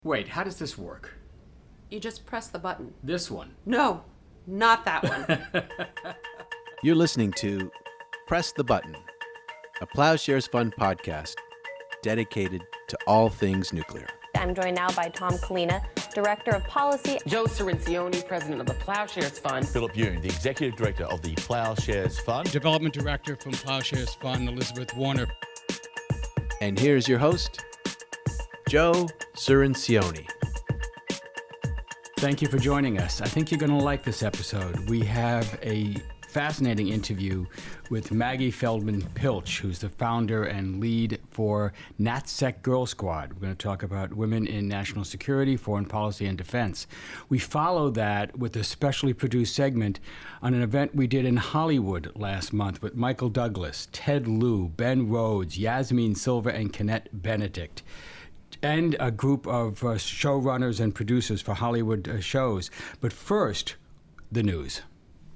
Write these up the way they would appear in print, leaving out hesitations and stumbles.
Wait, how does this work? You just press the button. This one? No, not that one. You're listening to Press the Button, a Plowshares Fund podcast dedicated to all things nuclear. I'm joined now by Tom Kalina, Director of Policy. Joe Cirincione, President of the Plowshares Fund. Philip Yoon, the Executive Director of the Plowshares Fund. Development Director from Plowshares Fund, Elizabeth Warner. And here's your host, Joe Cirincione. Thank you for joining us. I think you're going to like this episode. We have a fascinating interview with Maggie Feldman-Piltch, who's the founder and lead for NatSec Girl Squad. We're going to talk about women in national security, foreign policy, and defense. We follow that with a specially produced segment on an event we did in Hollywood last month with Michael Douglas, Ted Lieu, Ben Rhodes, Yasmeen Silva, and Kennette Benedict, and a group of showrunners and producers for Hollywood shows. But first, the news.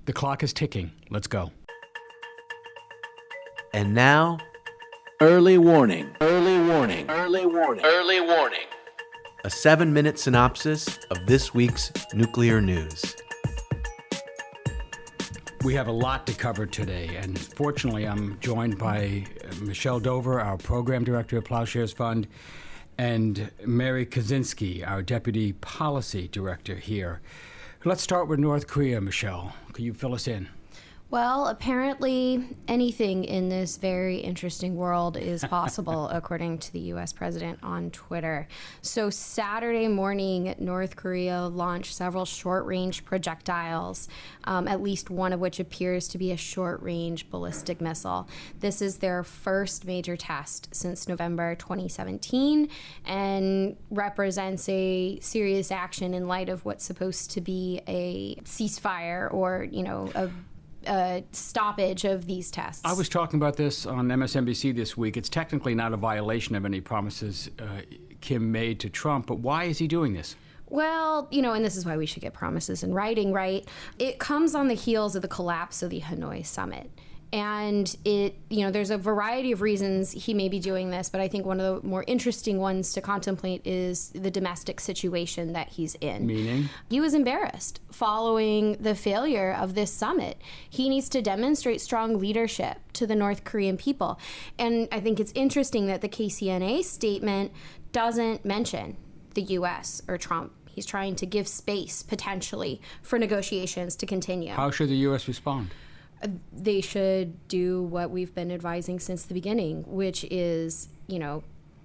The clock is ticking. Let's go. And now, early warning. Early warning. Early warning. Early warning. A 7-minute synopsis of this week's nuclear news. We have a lot to cover today, and fortunately, I'm joined by Michelle Dover, our program director at Plowshares Fund, and Mary Kaszynski, our deputy policy director here. Let's start with North Korea, Michelle. Can you fill us in? Well, apparently anything in this very interesting world is possible, according to the U.S. president on Twitter. So Saturday morning, North Korea launched several short-range projectiles, at least one of which appears to be a short-range ballistic missile. This is their first major test since November 2017 and represents a serious action in light of what's supposed to be a ceasefire or, a stoppage of these tests. I was talking about this on MSNBC this week. It's technically not a violation of any promises Kim made to Trump, but why is he doing this? Well, and this is why we should get promises in writing, right? It comes on the heels of the collapse of the Hanoi summit. And there's a variety of reasons he may be doing this, but I think one of the more interesting ones to contemplate is the domestic situation that he's in. Meaning? He was embarrassed following the failure of this summit. He needs to demonstrate strong leadership to the North Korean people. And I think it's interesting that the KCNA statement doesn't mention the U.S. or Trump. He's trying to give space, potentially, for negotiations to continue. How should the U.S. respond? They should do what we've been advising since the beginning, which is,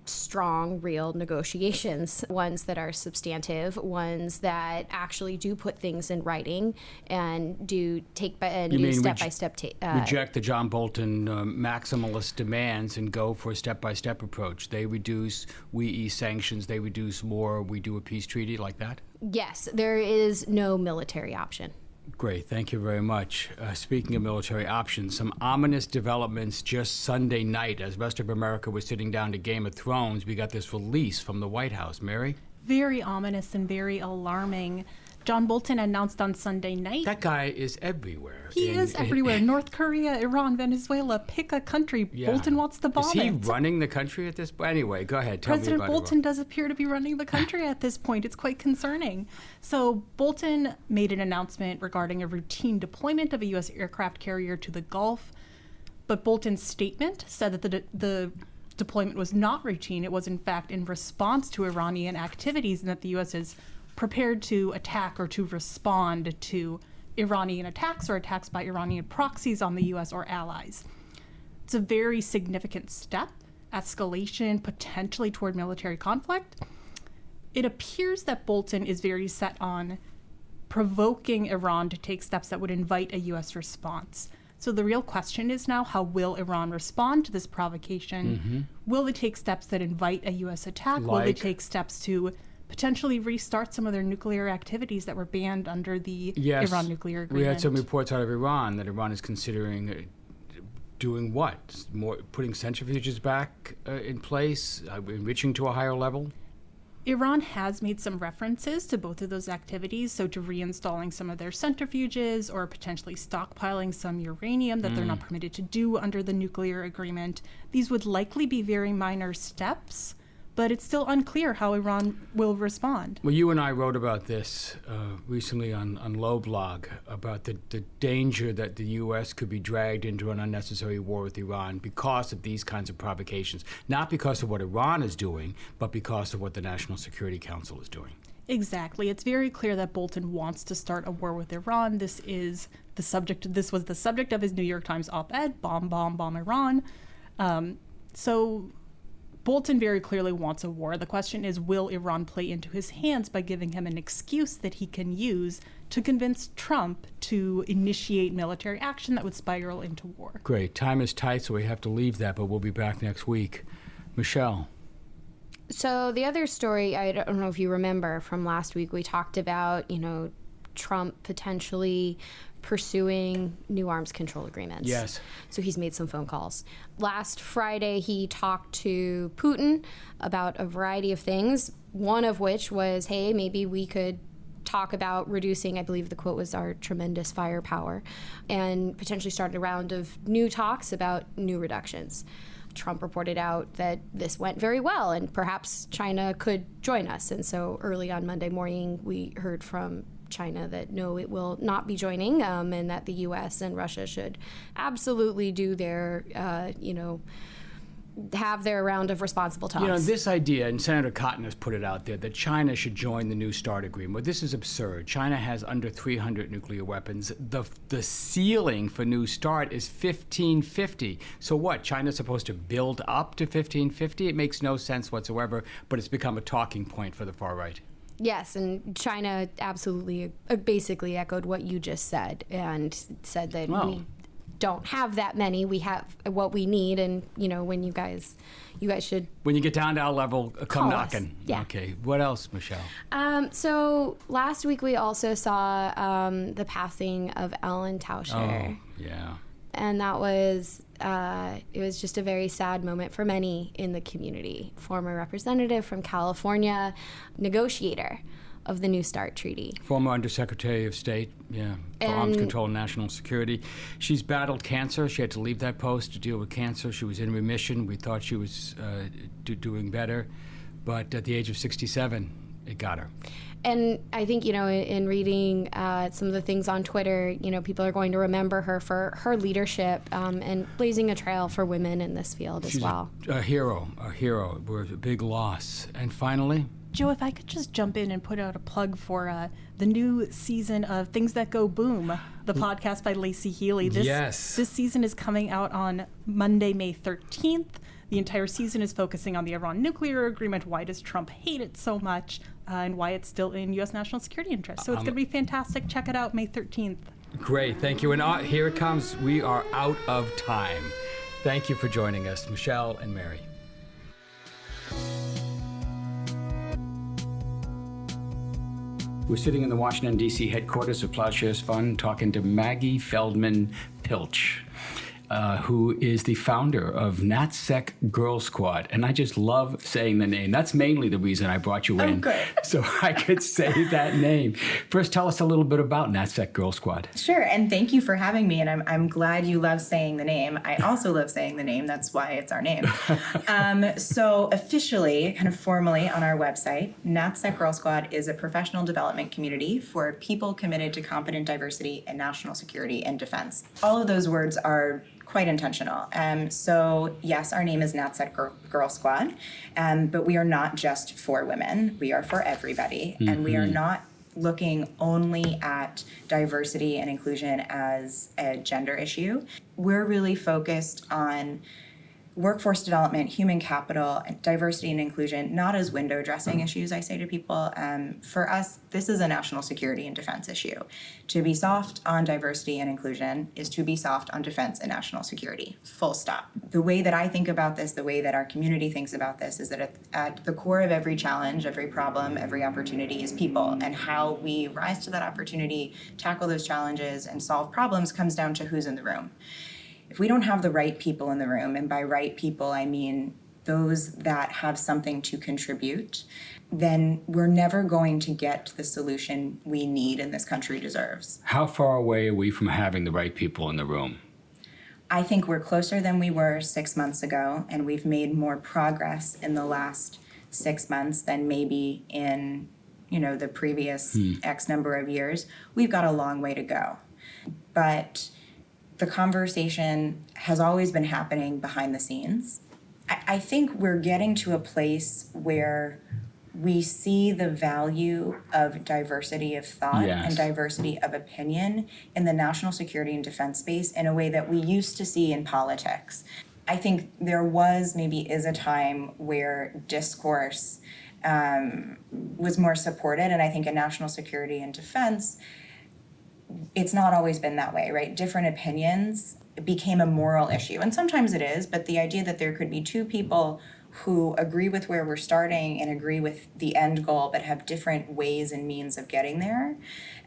strong, real negotiations, ones that are substantive, ones that actually do put things in writing and do step-by-step. Reject the John Bolton maximalist demands and go for a step-by-step approach. They reduce, we ease sanctions, they reduce more, we do a peace treaty like that? Yes, there is no military option. Great. Thank you very much. Speaking of military options, some ominous developments just Sunday night. As rest of America was sitting down to Game of Thrones, we got this release from the White House. Mary? Very ominous and very alarming. John Bolton announced on Sunday night. That guy is everywhere. He is everywhere. North Korea, Iran, Venezuela, pick a country. Yeah. Bolton wants to bomb it. Is he running the country at this point? Anyway, go ahead. Tell President me about Bolton does appear to be running the country at this point. It's quite concerning. So Bolton made an announcement regarding a routine deployment of a U.S. aircraft carrier to the Gulf. But Bolton's statement said that the deployment was not routine. It was, in fact, in response to Iranian activities and that the U.S. is prepared to attack or to respond to Iranian attacks or attacks by Iranian proxies on the U.S. or allies. It's a very significant step, escalation potentially toward military conflict. It appears that Bolton is very set on provoking Iran to take steps that would invite a U.S. response. So the real question is now, how will Iran respond to this provocation? Mm-hmm. Will they take steps that invite a U.S. attack? Will they take steps to potentially restart some of their nuclear activities that were banned under the Iran nuclear agreement? We had some reports out of Iran that Iran is considering doing what? Putting centrifuges back in place, enriching to a higher level? Iran has made some references to both of those activities, so to reinstalling some of their centrifuges or potentially stockpiling some uranium that they're not permitted to do under the nuclear agreement. These would likely be very minor steps, but it's still unclear how Iran will respond. Well, you and I wrote about this recently on Low Blog, about the danger that the U.S. could be dragged into an unnecessary war with Iran because of these kinds of provocations, not because of what Iran is doing, but because of what the National Security Council is doing. Exactly. It's very clear that Bolton wants to start a war with Iran. This was the subject of his New York Times op-ed, Bomb, Bomb, Bomb Iran. So Bolton very clearly wants a war. The question is, will Iran play into his hands by giving him an excuse that he can use to convince Trump to initiate military action that would spiral into war? Great. Time is tight, so we have to leave that, but we'll be back next week. Michelle. So the other story, I don't know if you remember from last week, we talked about, Trump potentially pursuing new arms control agreements. Yes. So he's made some phone calls. Last Friday, he talked to Putin about a variety of things, one of which was, hey, maybe we could talk about reducing, I believe the quote was, our tremendous firepower, and potentially start a round of new talks about new reductions. Trump reported out that this went very well and perhaps China could join us. And so early on Monday morning, we heard from China that no, it will not be joining, and that the U.S. and Russia should absolutely do their, have their round of responsible talks. This idea, and Senator Cotton has put it out there, that China should join the New START agreement. Well, this is absurd. China has under 300 nuclear weapons. The ceiling for New START is 1550. So what? China's supposed to build up to 1550? It makes no sense whatsoever, but it's become a talking point for the far right. Yes, and China absolutely basically echoed what you just said and said that we don't have that many. We have what we need, and when you guys should. When you get down to our level, come knocking. Yeah. Okay. What else, Michelle? So last week we also saw the passing of Ellen Tauscher. Oh, yeah. And that was it was just a very sad moment for many in the community. Former representative from California, negotiator of the New START treaty. Former Undersecretary of State, for Arms Control and National Security. She's battled cancer. She had to leave that post to deal with cancer. She was in remission. We thought she was doing better. But at the age of 67, it got her. And I think, in reading some of the things on Twitter, people are going to remember her for her leadership and blazing a trail for women in this field as well. A hero. We're a big loss. And finally? Joe, if I could just jump in and put out a plug for the new season of Things That Go Boom, the podcast by Lacey Healy. This season is coming out on Monday, May 13th. The entire season is focusing on the Iran nuclear agreement. Why does Trump hate it so much? And why it's still in U.S. national security interest. So it's going to be fantastic. Check it out May 13th. Great. Thank you. And here it comes. We are out of time. Thank you for joining us, Michelle and Mary. We're sitting in the Washington, D.C. headquarters of Plowshares Fund talking to Maggie Feldman-Piltch, who is the founder of NatSec Girl Squad. And I just love saying the name. That's mainly the reason I brought you in. Good. So I could say that name. First, tell us a little bit about NatSec Girl Squad. Sure, and thank you for having me. And I'm glad you love saying the name. I also love saying the name. That's why it's our name. So officially, kind of formally on our website, NatSec Girl Squad is a professional development community for people committed to competent diversity and national security and defense. All of those words are quite intentional. So yes, our name is NatSec Girl Squad, but we are not just for women. We are for everybody, and we are not looking only at diversity and inclusion as a gender issue. We're really focused on workforce development, human capital, diversity and inclusion, not as window dressing issues, I say to people. For us, this is a national security and defense issue. To be soft on diversity and inclusion is to be soft on defense and national security, full stop. The way that I think about this, the way that our community thinks about this, is that at the core of every challenge, every problem, every opportunity is people, and how we rise to that opportunity, tackle those challenges, and solve problems comes down to who's in the room. If we don't have the right people in the room, and by right people, I mean those that have something to contribute, then we're never going to get the solution we need and this country deserves. How far away are we from having the right people in the room? I think we're closer than we were 6 months ago, and we've made more progress in the last 6 months than maybe in, the previous X number of years. We've got a long way to go. But the conversation has always been happening behind the scenes. I think we're getting to a place where we see the value of diversity of thought and diversity of opinion in the national security and defense space in a way that we used to see in politics. I think there is a time where discourse was more supported, and I think in national security and defense, it's not always been that way, right? Different opinions became a moral issue, and sometimes it is, but the idea that there could be two people who agree with where we're starting and agree with the end goal, but have different ways and means of getting there,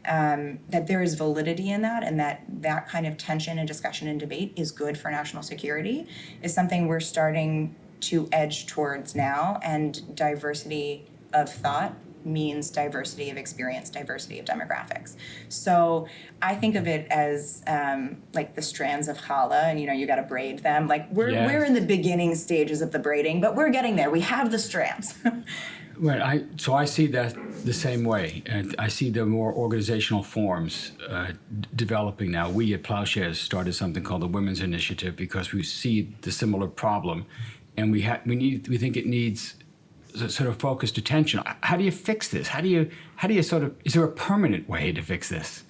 that there is validity in that, and that kind of tension and discussion and debate is good for national security, is something we're starting to edge towards now, and diversity of thought means diversity of experience, diversity of demographics. So I think of it as like the strands of challah, and you got to braid them. Like we're in the beginning stages of the braiding, but we're getting there. We have the strands. Right. So I see that the same way, and I see the more organizational forms developing now. We at Plowshares started something called the Women's Initiative because we see the similar problem, and we think it needs sort of focused attention. How do you fix this? How do you is there a permanent way to fix this?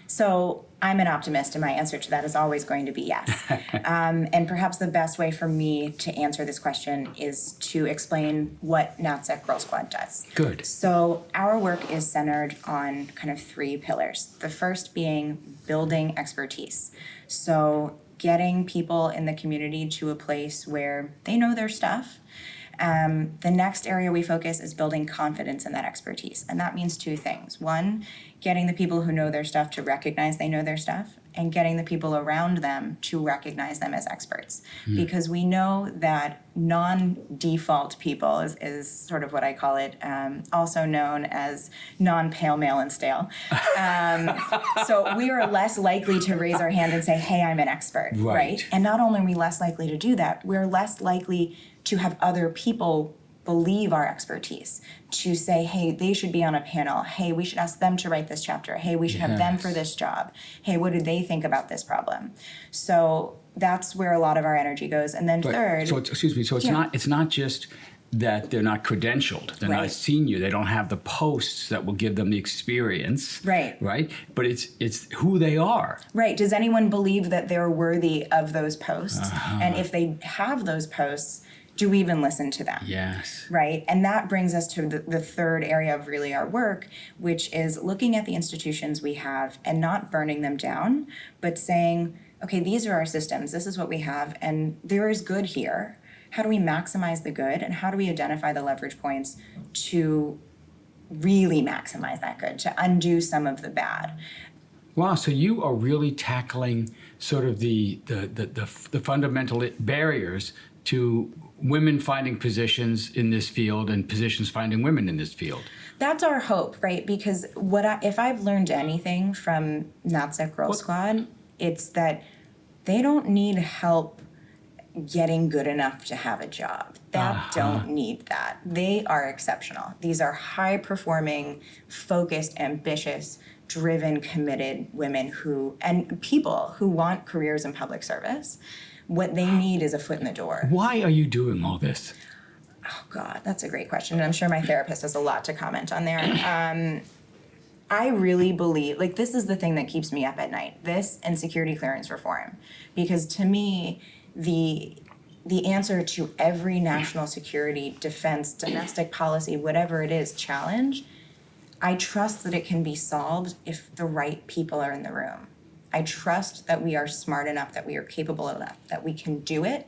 So I'm an optimist, and my answer to that is always going to be yes. And perhaps the best way for me to answer this question is to explain what NatSec Girl Squad does. Good. So our work is centered on kind of 3 pillars. The first being building expertise. So getting people in the community to a place where they know their stuff. The next area we focus is building confidence in that expertise. And that means 2 things. 1, getting the people who know their stuff to recognize they know their stuff, and getting the people around them to recognize them as experts. Because we know that non-default people is sort of what I call it, also known as non-pale, male, and stale. So we are less likely to raise our hand and say, hey, I'm an expert, right? And not only are we less likely to do that, we're less likely to have other people believe our expertise, to say, hey, they should be on a panel. Hey, we should ask them to write this chapter. Hey, we should have them for this job. Hey, what do they think about this problem? So that's where a lot of our energy goes. And then third... So it's not just that they're not credentialed, they're not senior, they don't have the posts that will give them the experience. Right? But it's who they are. Right. Does anyone believe that they're worthy of those posts? And if they have those posts, do we even listen to them? Yes. Right? And that brings us to the third area of really our work, which is looking at the institutions we have and not burning them down, but saying, okay, these are our systems, this is what we have, and there is good here. How do we maximize the good, and how do we identify the leverage points to really maximize that good, to undo some of the bad? Wow, so you are really tackling sort of the fundamental barriers to women finding positions in this field and positions finding women in this field. That's our hope, right? Because if I've learned anything from NatSec Girl Squad, it's that they don't need help getting good enough to have a job. Don't need that. They are exceptional. These are high-performing, focused, ambitious, driven, committed women and people who want careers in public service. What they need is a foot in the door. Why are you doing all this? Oh, God, that's a great question. And I'm sure my therapist has a lot to comment on there. I really believe, this is the thing that keeps me up at night, this and security clearance reform. Because to me, the answer to every national security, defense, domestic policy, whatever it is, challenge, I trust that it can be solved if the right people are in the room. I trust that we are smart enough, that we are capable enough, that we can do it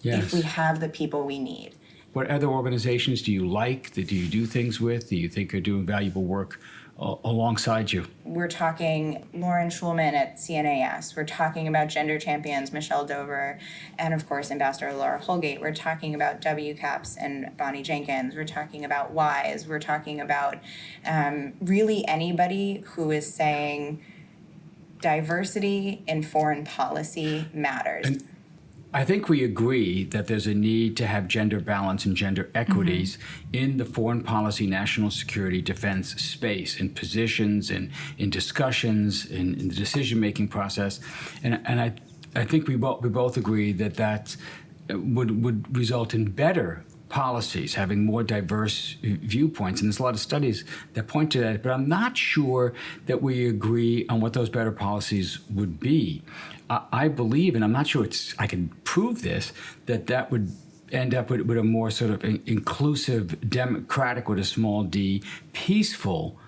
if we have the people we need. What other organizations do you like, that do you do things with, do you think are doing valuable work alongside you? We're talking Lauren Schulman at CNAS. We're talking about Gender Champions, Michelle Dover, and of course Ambassador Laura Holgate. We're talking about WCAPS and Bonnie Jenkins. We're talking about WISE. We're talking about really anybody who is saying diversity in foreign policy matters. And I think we agree that there's a need to have gender balance and gender equities in the foreign policy, national security, defense space, in positions, in discussions, in the decision-making process. And I think we both agree that would result in better policies, having more diverse viewpoints. And there's a lot of studies that point to that, but I'm not sure that we agree on what those better policies would be. I believe, and I'm not sure I can prove this, that would end up with a more sort of inclusive, democratic with a small d, peaceful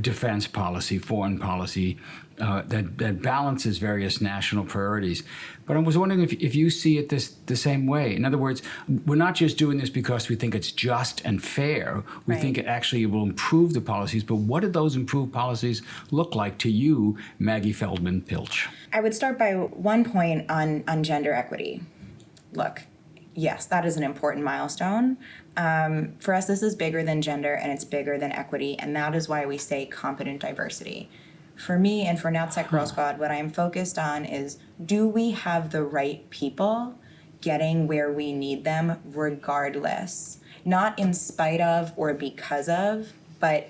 defense policy, foreign policy, that balances various national priorities. But I was wondering if you see it the same way. In other words, we're not just doing this because we think it's just and fair. We think it actually will improve the policies. But what do those improved policies look like to you, Maggie Feldman-Piltch? I would start by one point on gender equity. Look, yes, that is an important milestone. For us, this is bigger than gender and it's bigger than equity. And that is why we say competent diversity. For me and for NatSec Girl Squad, what I am focused on is, do we have the right people getting where we need them regardless? Not in spite of or because of, but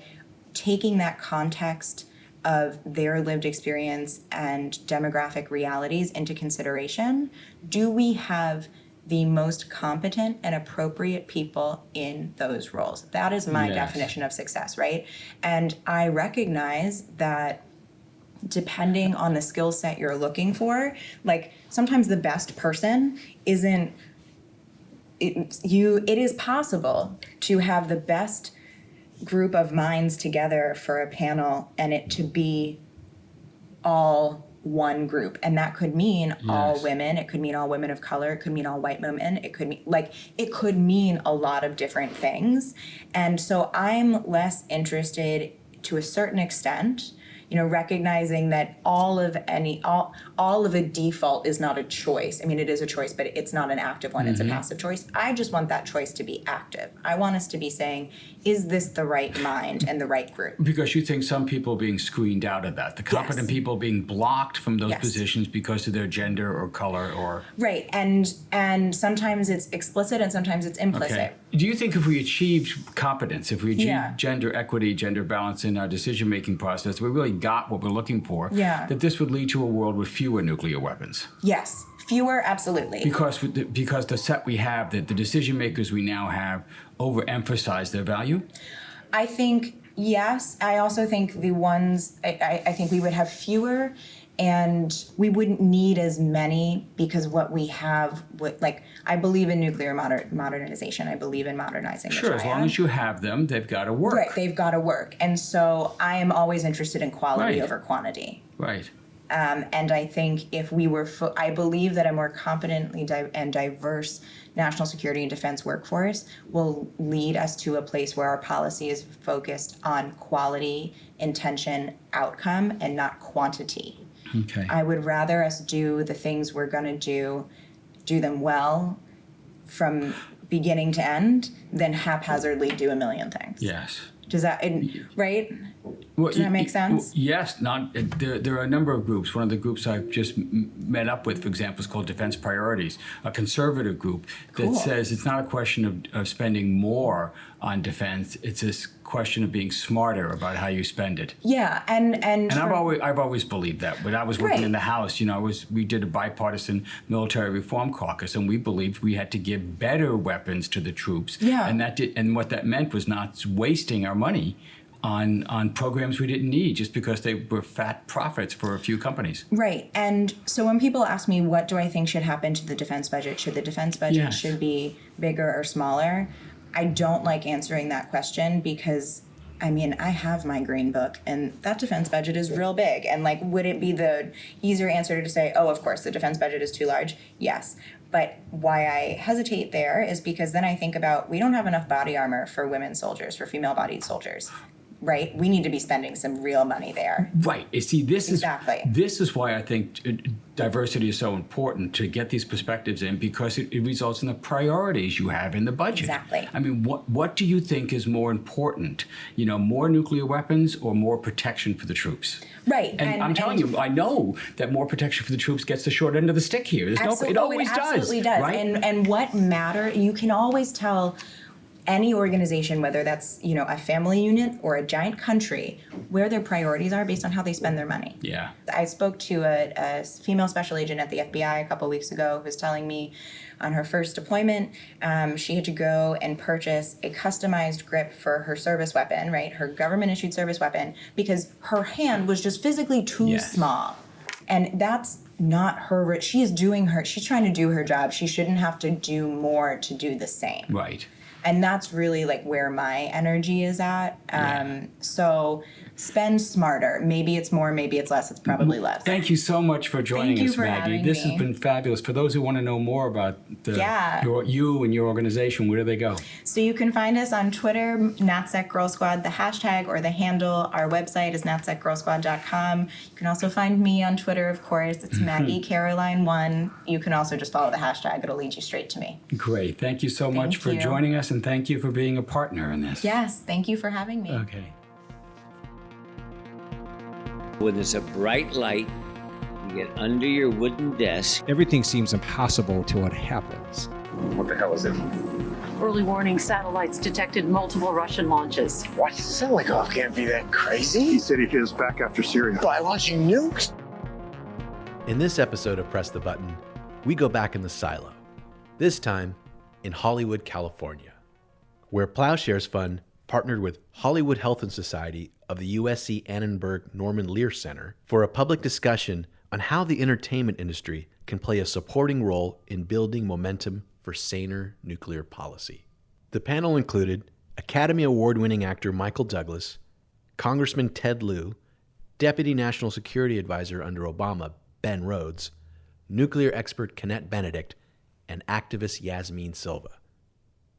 taking that context of their lived experience and demographic realities into consideration. Do we have the most competent and appropriate people in those roles? That is my definition of success, right? And I recognize that depending on the skill set you're looking for, like sometimes the best person isn't, it is possible to have the best group of minds together for a panel and it to be all one group. And that could mean all women, it could mean all women of color, it could mean all white women, it could mean it could mean a lot of different things. And so I'm less interested to a certain extent, recognizing that all of a default is not a choice. I mean, it is a choice, but it's not an active one. It's a passive choice. I just want that choice to be active. I want us to be saying, is this the right mind and the right group? Because you think some people being screened out of that, the competent people being blocked from those positions because of their gender or color or... Right, and sometimes it's explicit and sometimes it's implicit. Okay. Do you think if we achieved competence, if we achieved gender equity, gender balance in our decision-making process, we really got what we're looking for, that this would lead to a world with fewer nuclear weapons? Yes, fewer, absolutely. Because the set we have, the decision makers we now have, overemphasize their value? I think, yes. I also think I think we would have fewer and we wouldn't need as many because what we have I believe in nuclear modernization. I believe in modernizing the triad. As long as you have them, they've got to work. Right, they've got to work. And so I am always interested in quality over quantity. Right. And I think if we were, I believe that a more competently and diverse national security and defense workforce will lead us to a place where our policy is focused on quality, intention, outcome, and not quantity. Okay. I would rather us do the things we're going to do them well from beginning to end than haphazardly do a million things. Yes. Does that, right? Does that make sense? Yes. There are a number of groups. One of the groups I've just met up with, for example, is called Defense Priorities, a conservative group that says it's not a question of spending more on defense. It's a question of being smarter about how you spend it. Yeah, and I've always believed that. When I was working in the House, we did a bipartisan military reform caucus, and we believed we had to give better weapons to the troops. Yeah. And what that meant was not wasting our money on programs we didn't need just because they were fat profits for a few companies. Right. And so when people ask me what do I think should happen to the defense budget, should the defense budget should be bigger or smaller, I don't like answering that question because I have my green book and that defense budget is real big. And would it be the easier answer to say, oh, of course, the defense budget is too large? Yes. But why I hesitate there is because then I think about we don't have enough body armor for women soldiers, for female-bodied soldiers. right? We need to be spending some real money there. Right. You see, this Exactly. is why I think diversity is so important, to get these perspectives in, because it results in the priorities you have in the budget. Exactly. I mean, what do you think is more important? More nuclear weapons or more protection for the troops? Right. And I'm telling you, I know that more protection for the troops gets the short end of the stick here. It always does. Absolutely does. Right? And what matter, you can always tell any organization, whether that's, a family unit or a giant country, where their priorities are based on how they spend their money. Yeah. I spoke to a female special agent at the FBI a couple weeks ago who was telling me on her first deployment, she had to go and purchase a customized grip for her service weapon, right? Her government-issued service weapon, because her hand was just physically too small. And that's not her. She's trying to do her job. She shouldn't have to do more to do the same. Right. And that's really like where my energy is at. So spend smarter. Maybe it's more, maybe it's less. It's probably less. Thank you so much for joining Thank you us, for Maggie. having This me. has been fabulous. For those who want to know more about you and your organization, where do they go? So you can find us on Twitter, NatSec Girl Squad, the hashtag or the handle. Our website is natsecgirlsquad.com. You can also find me on Twitter, of course. It's Maggie Caroline 1. You can also just follow the hashtag. It'll lead you straight to me. Great. Thank you so much for joining us, and thank you for being a partner in this. Yes, thank you for having me. Okay. When there's a bright light, you get under your wooden desk. Everything seems impossible until it happens. What the hell is it? Early warning satellites detected multiple Russian launches. What? Seligov can't be that crazy. He said he is back after Syria. By launching nukes? In this episode of Press the Button, we go back in the silo. This time in Hollywood, California, where Plowshares Fund partnered with Hollywood Health and Society of the USC Annenberg Norman Lear Center for a public discussion on how the entertainment industry can play a supporting role in building momentum for saner nuclear policy. The panel included Academy Award-winning actor Michael Douglas, Congressman Ted Lieu, Deputy National Security Advisor under Obama Ben Rhodes, nuclear expert Kennette Benedict, and activist Yasmeen Silva.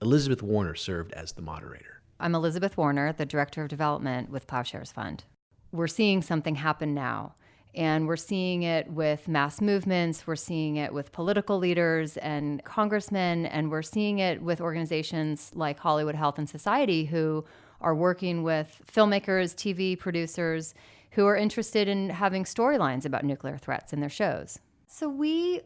Elizabeth Warner served as the moderator. I'm Elizabeth Warner, the Director of Development with Plowshares Fund. We're seeing something happen now, and we're seeing it with mass movements, we're seeing it with political leaders and congressmen, and we're seeing it with organizations like Hollywood Health and Society who are working with filmmakers, TV producers who are interested in having storylines about nuclear threats in their shows. So we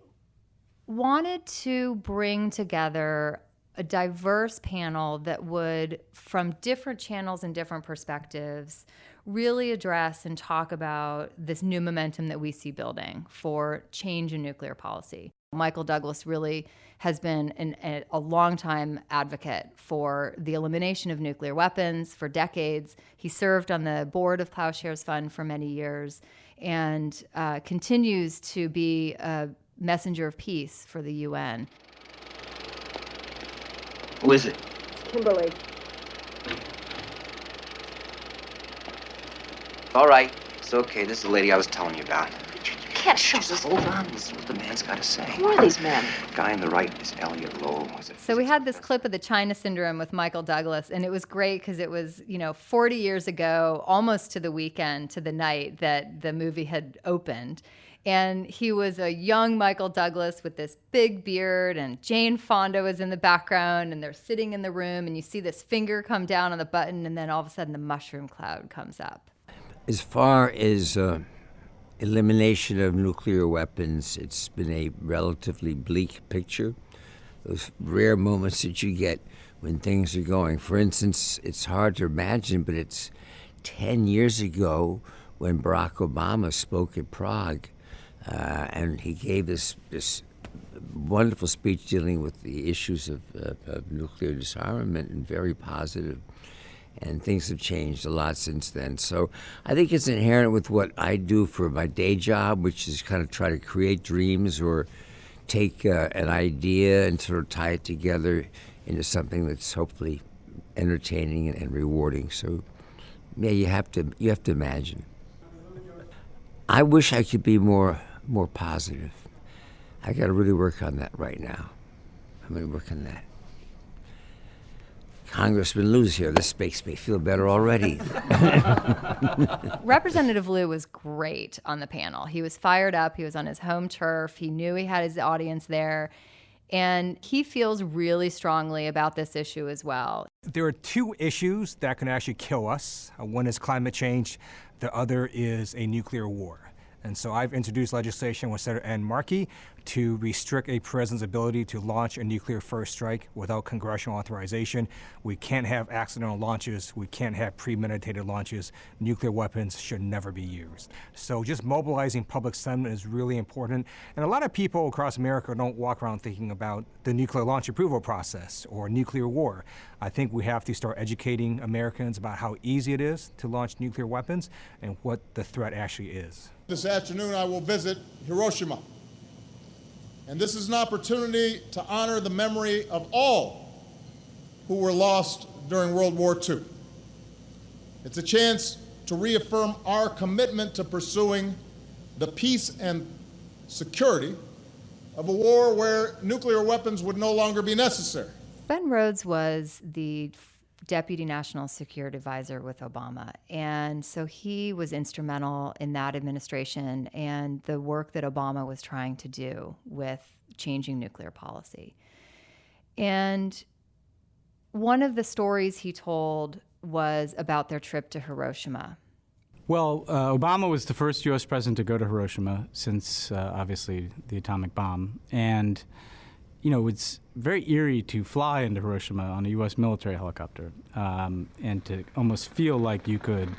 wanted to bring together a diverse panel that would, from different channels and different perspectives, really address and talk about this new momentum that we see building for change in nuclear policy. Michael Douglas really has been a longtime advocate for the elimination of nuclear weapons for decades. He served on the board of Plowshares Fund for many years and continues to be a messenger of peace for the UN. Who is it? Kimberly. All right, it's okay. This is the lady I was telling you about. You can't show Just hold on. Listen to what the man's got to say. Who are these men? Guy on the right is Elliot Lowe. So we had this clip of the China Syndrome with Michael Douglas, and it was great because it was, 40 years ago, almost to the weekend, to the night that the movie had opened. And he was a young Michael Douglas with this big beard, and Jane Fonda was in the background, and they're sitting in the room, and you see this finger come down on the button, and then all of a sudden the mushroom cloud comes up. As far as elimination of nuclear weapons, it's been a relatively bleak picture. Those rare moments that you get when things are going. For instance, it's hard to imagine, but it's 10 years ago when Barack Obama spoke at Prague. And he gave this wonderful speech dealing with the issues of nuclear disarmament, and very positive. And things have changed a lot since then. So I think it's inherent with what I do for my day job, which is kind of try to create dreams or take an idea and sort of tie it together into something that's hopefully entertaining and rewarding. So yeah, you have to imagine. I wish I could be more positive. I got to really work on that right now. I'm going to work on that. Congressman Lieu's here. This makes me feel better already. Representative Lieu was great on the panel. He was fired up. He was on his home turf. He knew he had his audience there. And he feels really strongly about this issue as well. There are two issues that can actually kill us. One is climate change. The other is a nuclear war. And so I've introduced legislation with Senator Ann Markey to restrict a president's ability to launch a nuclear first strike without congressional authorization. We can't have accidental launches. We can't have premeditated launches. Nuclear weapons should never be used. So just mobilizing public sentiment is really important. And a lot of people across America don't walk around thinking about the nuclear launch approval process or nuclear war. I think we have to start educating Americans about how easy it is to launch nuclear weapons and what the threat actually is. This afternoon I will visit Hiroshima. And this is an opportunity to honor the memory of all who were lost during World War II. It's a chance to reaffirm our commitment to pursuing the peace and security of a war where nuclear weapons would no longer be necessary. Ben Rhodes was the Deputy National Security Advisor with Obama. And so he was instrumental in that administration and the work that Obama was trying to do with changing nuclear policy. And one of the stories he told was about their trip to Hiroshima. Well, Obama was the first U.S. president to go to Hiroshima since, obviously, the atomic bomb. And you know, it's very eerie to fly into Hiroshima on a U.S. military helicopter and to almost feel like you could,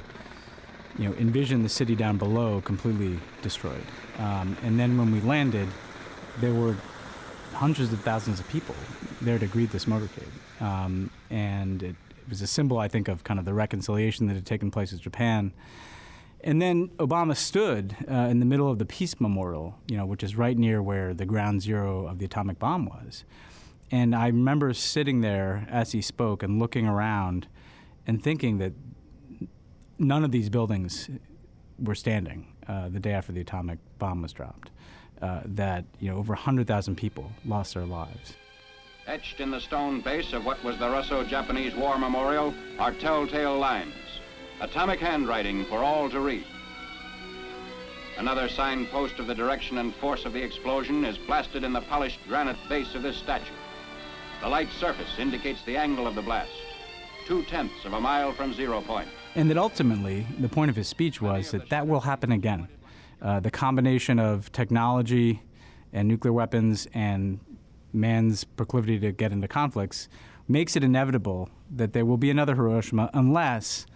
you know, envision the city down below completely destroyed. And then when we landed, there were hundreds of thousands of people there to greet this motorcade. And it was a symbol, I think, of kind of the reconciliation that had taken place with Japan. And then Obama stood in the middle of the Peace Memorial, you know, which is right near where the ground zero of the atomic bomb was. And I remember sitting there as he spoke and looking around and thinking that none of these buildings were standing the day after the atomic bomb was dropped. That, you know, over 100,000 people lost their lives. Etched in the stone base of what was the Russo-Japanese War Memorial are telltale lines. Atomic handwriting for all to read. Another signpost of the direction and force of the explosion is blasted in the polished granite base of this statue. The light surface indicates the angle of the blast, 0.2 of a mile from 0 point. And that ultimately, the point of his speech was that that will happen again. The combination of technology and nuclear weapons and man's proclivity to get into conflicts makes it inevitable that there will be another Hiroshima unless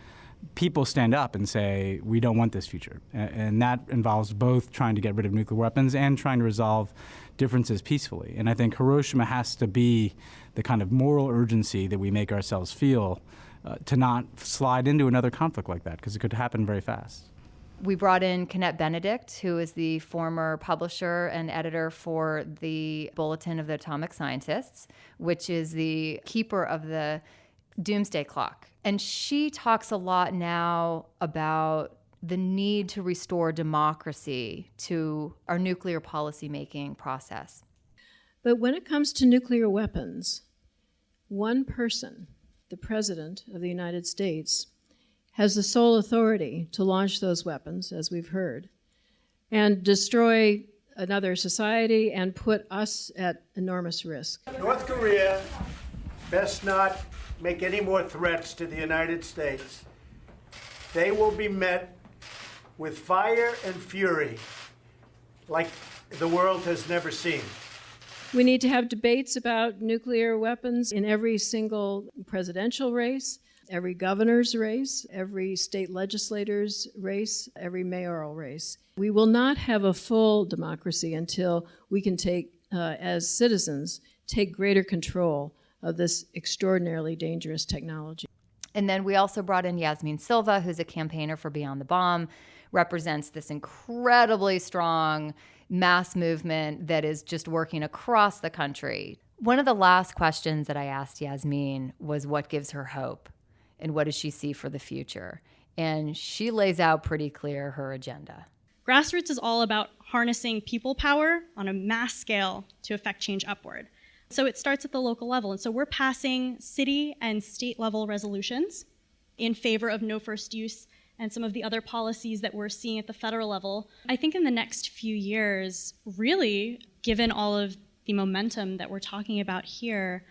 people stand up and say, we don't want this future. And that involves both trying to get rid of nuclear weapons and trying to resolve differences peacefully. And I think Hiroshima has to be the kind of moral urgency that we make ourselves feel to not slide into another conflict like that, because it could happen very fast. We brought in Kennette Benedict, who is the former publisher and editor for the Bulletin of the Atomic Scientists, which is the keeper of the doomsday clock. And she talks a lot now about the need to restore democracy to our nuclear policymaking process. But when it comes to nuclear weapons, one person, the President of the United States, has the sole authority to launch those weapons, as we've heard, and destroy another society and put us at enormous risk. North Korea best not make any more threats to the United States. They will be met with fire and fury like the world has never seen. We need to have debates about nuclear weapons in every single presidential race, every governor's race, every state legislator's race, every mayoral race. We will not have a full democracy until we can take, as citizens, take greater control of this extraordinarily dangerous technology. And then we also brought in Yasmeen Silva, who's a campaigner for Beyond the Bomb, represents this incredibly strong mass movement that is just working across the country. One of the last questions that I asked Yasmeen was what gives her hope and what does she see for the future? And she lays out pretty clear her agenda. Grassroots is all about harnessing people power on a mass scale to affect change upward. So it starts at the local level. And so we're passing city and state level resolutions in favor of no first use and some of the other policies that we're seeing at the federal level. I think in the next few years, really, given all of the momentum that we're talking about here,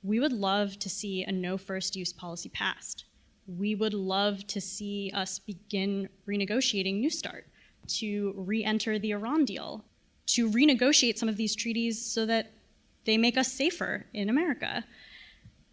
we would love to see a no first use policy passed. We would love to see us begin renegotiating New START, to re-enter the Iran deal, to renegotiate some of these treaties so that they make us safer in America.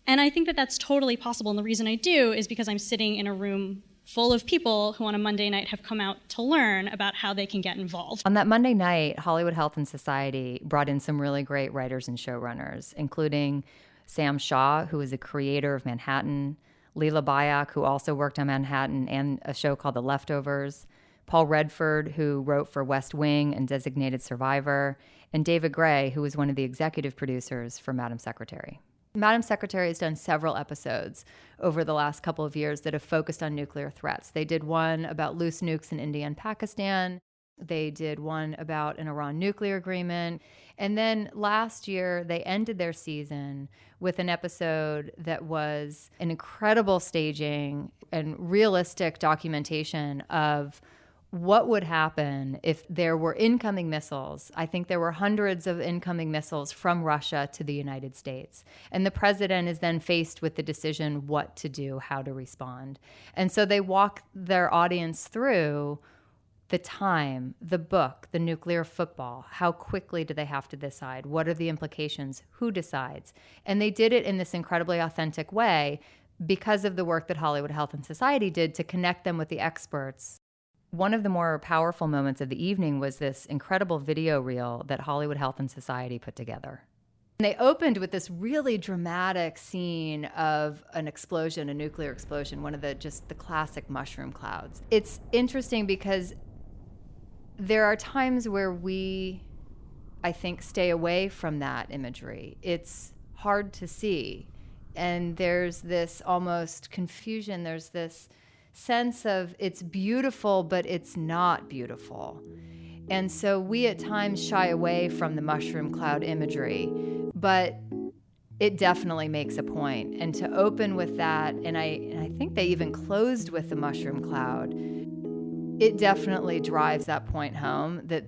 And I think that that's totally possible. And the reason I do is because I'm sitting in a room full of people who on a Monday night have come out to learn about how they can get involved. On that Monday night, Hollywood Health and Society brought in some really great writers and showrunners, including Sam Shaw, who is a creator of Manhattan, Leela Bayak, who also worked on Manhattan and a show called The Leftovers, Paul Redford, who wrote for West Wing and Designated Survivor, and David Gray, who was one of the executive producers for Madam Secretary. Madam Secretary has done several episodes over the last couple of years that have focused on nuclear threats. They did one about loose nukes in India and Pakistan. They did one about an Iran nuclear agreement. And then last year, they ended their season with an episode that was an incredible staging and realistic documentation of what would happen if there were incoming missiles. I think there were hundreds of incoming missiles from Russia to the United States. And the president is then faced with the decision what to do, how to respond. And so they walk their audience through the time, the book, the nuclear football. How quickly do they have to decide? What are the implications? Who decides? And they did it in this incredibly authentic way because of the work that Hollywood Health and Society did to connect them with the experts. One of the more powerful moments of the evening was this incredible video reel that Hollywood Health and Society put together. And they opened with this really dramatic scene of an explosion, a nuclear explosion, one of the classic mushroom clouds. It's interesting because there are times where we, I think, stay away from that imagery. It's hard to see. And there's this almost confusion. There's this sense of it's beautiful, but it's not beautiful. And so we at times shy away from the mushroom cloud imagery, but it definitely makes a point. And to open with that, and I think they even closed with the mushroom cloud, it definitely drives that point home that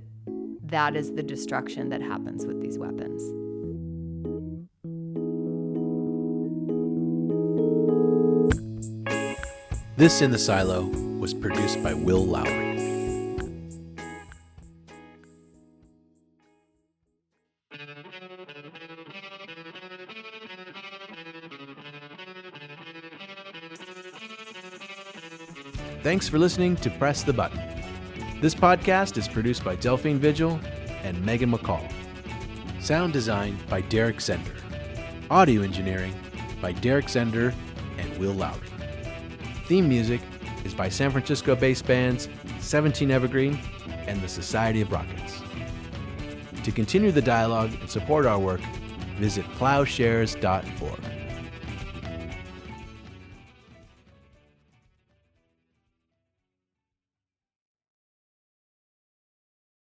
that is the destruction that happens with these weapons. This in the Silo was produced by Will Lowry. Thanks for listening to Press the Button. This podcast is produced by Delphine Vigil and Megan McCall. Sound design by Derek Zender. Audio engineering by Derek Zender and Will Lowry. Theme music is by San Francisco-based bands 17 Evergreen and the Society of Rockets. To continue the dialogue and support our work, visit plowshares.org.